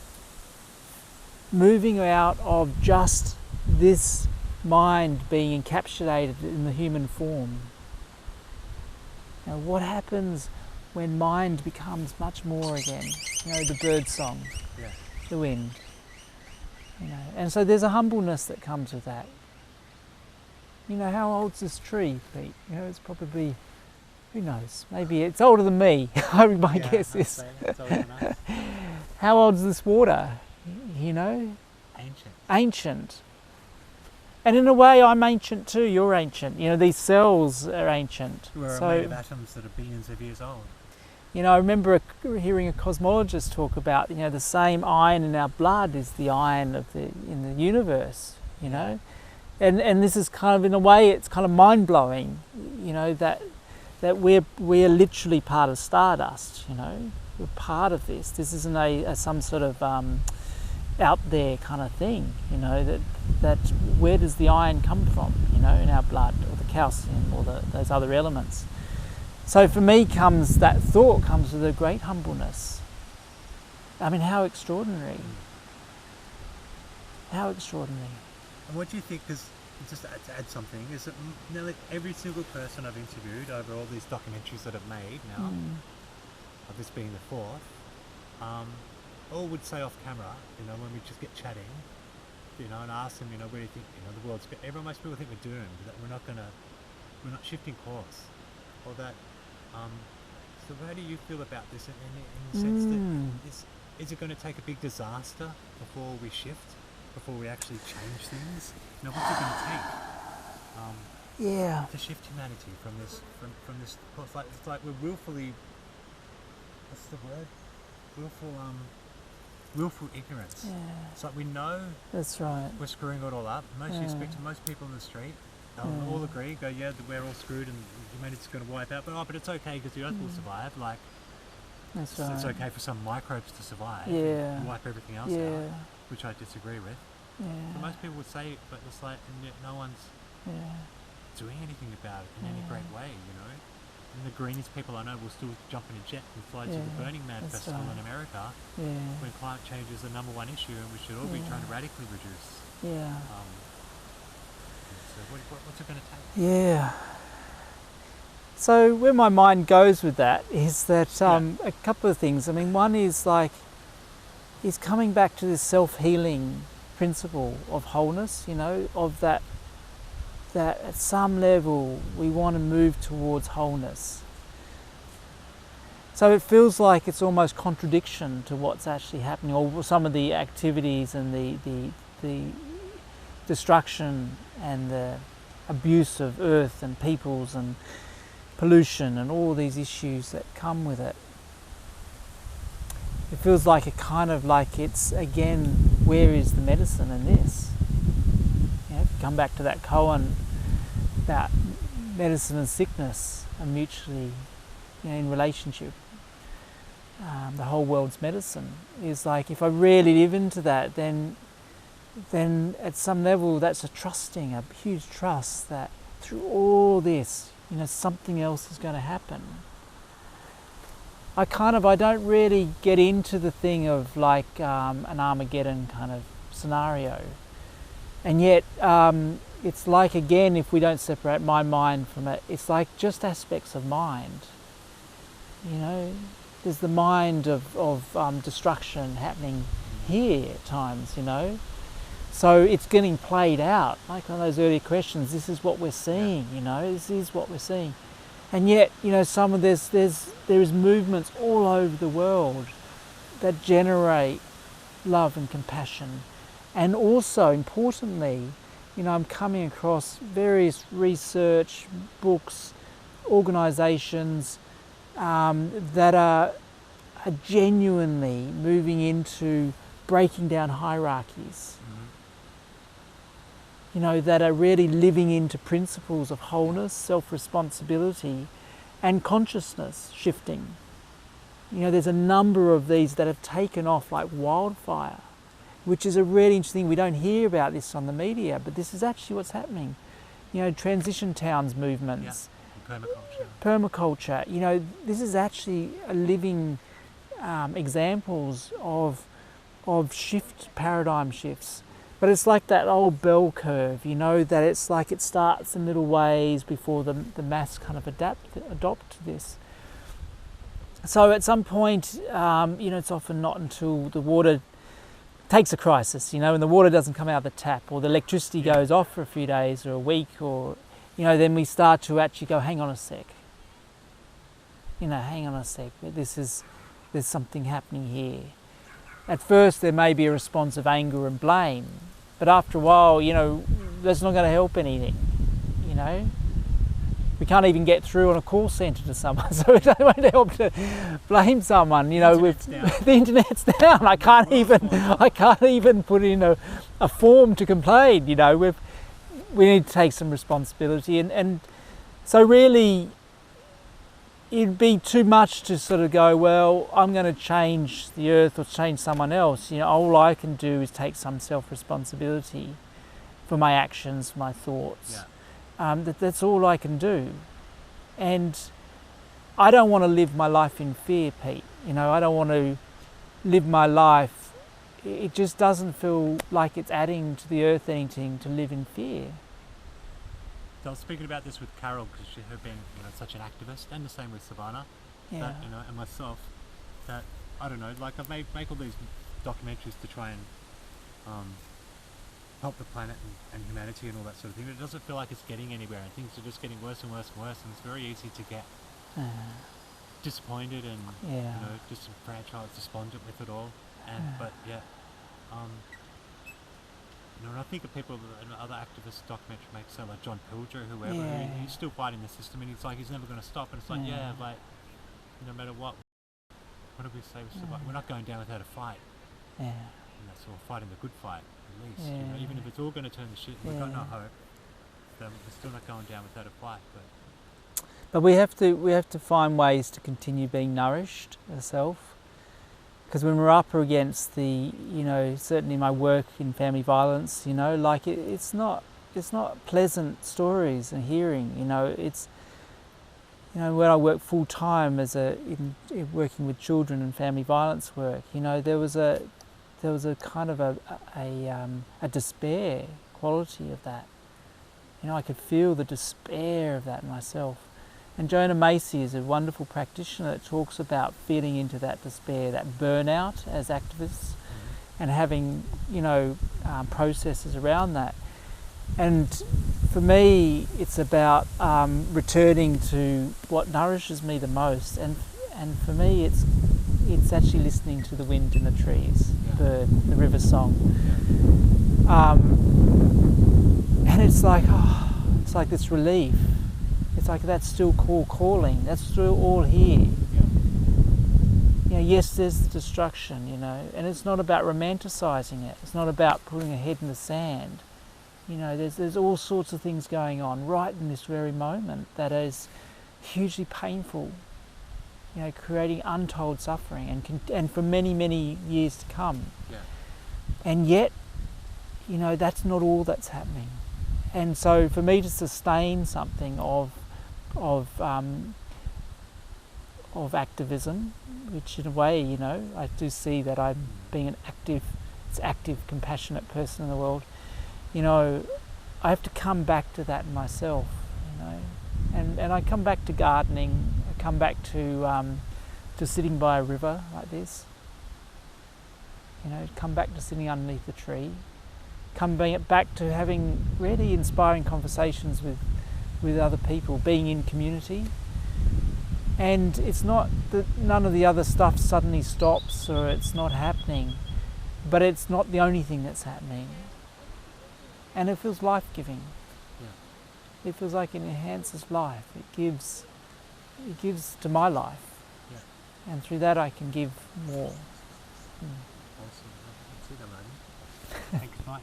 moving out of just this mind being encapsulated in the human form. Now, what happens when mind becomes much more again? You know, the bird song, the wind. You know, and so there's a humbleness that comes with that. You know, how old's this tree, Pete? You know, it's probably, who knows? Maybe it's older than me. My guess is. It's older than us. How old's this water? You know, ancient. And in a way, I'm ancient too. You're ancient. You know, these cells are ancient. We're made of atoms that are billions of years old. You know, I remember hearing a cosmologist talk about, you know, the same iron in our blood is the iron in the universe. You know, and this is kind of, in a way, it's kind of mind blowing. You know, that we're literally part of stardust. You know, we're part of this. This isn't some sort of out there kind of thing. You know, that that where does the iron come from, you know, in our blood, or the calcium, or those other elements. So for me that thought comes with a great humbleness. I mean, how extraordinary. How extraordinary. And what do you think, because just to add something, is that nearly every single person I've interviewed over all these documentaries that I've made now, of this being the fourth, all would say off camera, you know, when we just get chatting, you know, and ask them, you know, where do you think, you know, the world's most people think we're doomed, that we're not shifting course, or that, so how do you feel about this in the sense that is it going to take a big disaster before we shift, before we actually change things? You know, what's it going to take to shift humanity from this course? It's like we're willfully, what's the word? Willful ignorance. Yeah. It's like we know that's right. We're screwing it all up. You speak to most people in the street, they'll all agree, go, yeah, we're all screwed and humanity's going to wipe out, but it's okay because the earth will survive. Like, that's right. It's okay for some microbes to survive. Yeah. And wipe everything else out, which I disagree with. Yeah. So most people would say, but it's like, and yet no one's doing anything about it in any great way, you know. And the greenest people I know will still jump in a jet and fly to the Burning Man festival in America when climate change is the #1 issue and we should all be trying to radically reduce. Yeah. So what's it going to take? Yeah. So where my mind goes with that is that a couple of things. I mean, one is coming back to this self-healing principle of wholeness, you know, of that at some level we want to move towards wholeness. So it feels like it's almost contradiction to what's actually happening, or some of the activities and the destruction and the abuse of earth and peoples and pollution and all these issues that come with it. It feels like it's again, where is the medicine in this? You know, come back to that koan about medicine and sickness are mutually, you know, in relationship. The whole world's medicine is like, if I really live into that, then at some level that's a huge trust that through all this, you know, something else is going to happen. I don't really get into the thing of like an Armageddon kind of scenario. And yet, it's like, again, if we don't separate my mind from it, it's like just aspects of mind. You know, there's the mind of destruction happening here at times, you know. So it's getting played out, like on those earlier questions, this is what we're seeing, you know, this is what we're seeing. And yet, you know, there is movements all over the world that generate love and compassion. And also, importantly, you know, I'm coming across various research, books, organisations that are genuinely moving into breaking down hierarchies. You know, that are really living into principles of wholeness, self-responsibility, and consciousness shifting. You know, there's a number of these that have taken off like wildfire, which is a really interesting thing. We don't hear about this on the media, but this is actually what's happening. You know, transition towns movements, permaculture. You know, this is actually a living examples of paradigm shifts. But it's like that old bell curve, you know, that it's like it starts in little ways before the mass kind of adopt to this. So at some point, you know, it's often not until the water takes a crisis, you know, and the water doesn't come out of the tap, or the electricity goes off for a few days or a week, or, you know, then we start to actually go, hang on a sec. You know, hang on a sec, there's something happening here. At first there may be a response of anger and blame, but after a while, you know, that's not going to help anything, you know. We can't even get through on a call centre to someone, so it won't help to blame someone, you know. The internet's down. I can't even put in a form to complain, you know. We need to take some responsibility, and so really it'd be too much to sort of go, well, I'm going to change the earth or change someone else. You know, all I can do is take some self-responsibility for my actions, my thoughts. Yeah. That's all I can do. And I don't want to live my life in fear, Pete. You know, I don't want to live my life. It just doesn't feel like it's adding to the earth anything to live in fear. So I was speaking about this with Carol because she had been, you know, such an activist, and the same with Savannah, Yeah. that, you know, and myself. That I don't know, like I've make all these documentaries to try and help the planet and humanity and all that sort of thing. But it doesn't feel like it's getting anywhere, and things are just getting worse and worse and worse. And it's very easy to get disappointed and you know, disenfranchised, despondent with it all. And but yeah. You know, and I think of people, and other activist documentary makers, say like John Pilger, whoever, he's still fighting the system, and he's like, he's never going to stop. And it's like, like, no matter what do we say? We're not going down without a fight. Yeah. And that's all, fighting the good fight, at least. You know, even if it's all going to turn to shit, and we've got no hope, then we're still not going down without a fight. But we have to find ways to continue being nourished ourselves. Because when we're up against the, you know, certainly my work in family violence, you know, like it's not pleasant stories and hearing, you know, it's, you know, when I work full time as in working with children and family violence work, you know, there was a kind of a despair quality of that. You know, I could feel the despair of that myself. And Jonah Macy is a wonderful practitioner that talks about feeding into that despair, that burnout as activists, and having, you know, processes around that. And for me, it's about returning to what nourishes me the most. And for me, it's actually listening to the wind in the trees, the bird, the river song. And it's like this relief. It's like that still calling. That's still all here. You know, yes, there's the destruction, you know, and it's not about romanticising it. It's not about putting a head in the sand. You know, there's all sorts of things going on right in this very moment that is hugely painful. You know, creating untold suffering and for many, many years to come. Yeah. And yet, you know, that's not all that's happening. And so for me to sustain something of activism, which in a way, you know, I do see that I'm being an active, compassionate person in the world. You know, I have to come back to that myself, you know, and I come back to gardening. I come back to sitting by a river like this. You know, come back to sitting underneath a tree. Come back to having really inspiring conversations with other people, being in community. And it's not that none of the other stuff suddenly stops or it's not happening, but it's not the only thing that's happening. And it feels life-giving. Yeah. It feels like it enhances life. It gives to my life. Yeah. And through that I can give more. Awesome. That's it, Aladdin. Thanks, mate.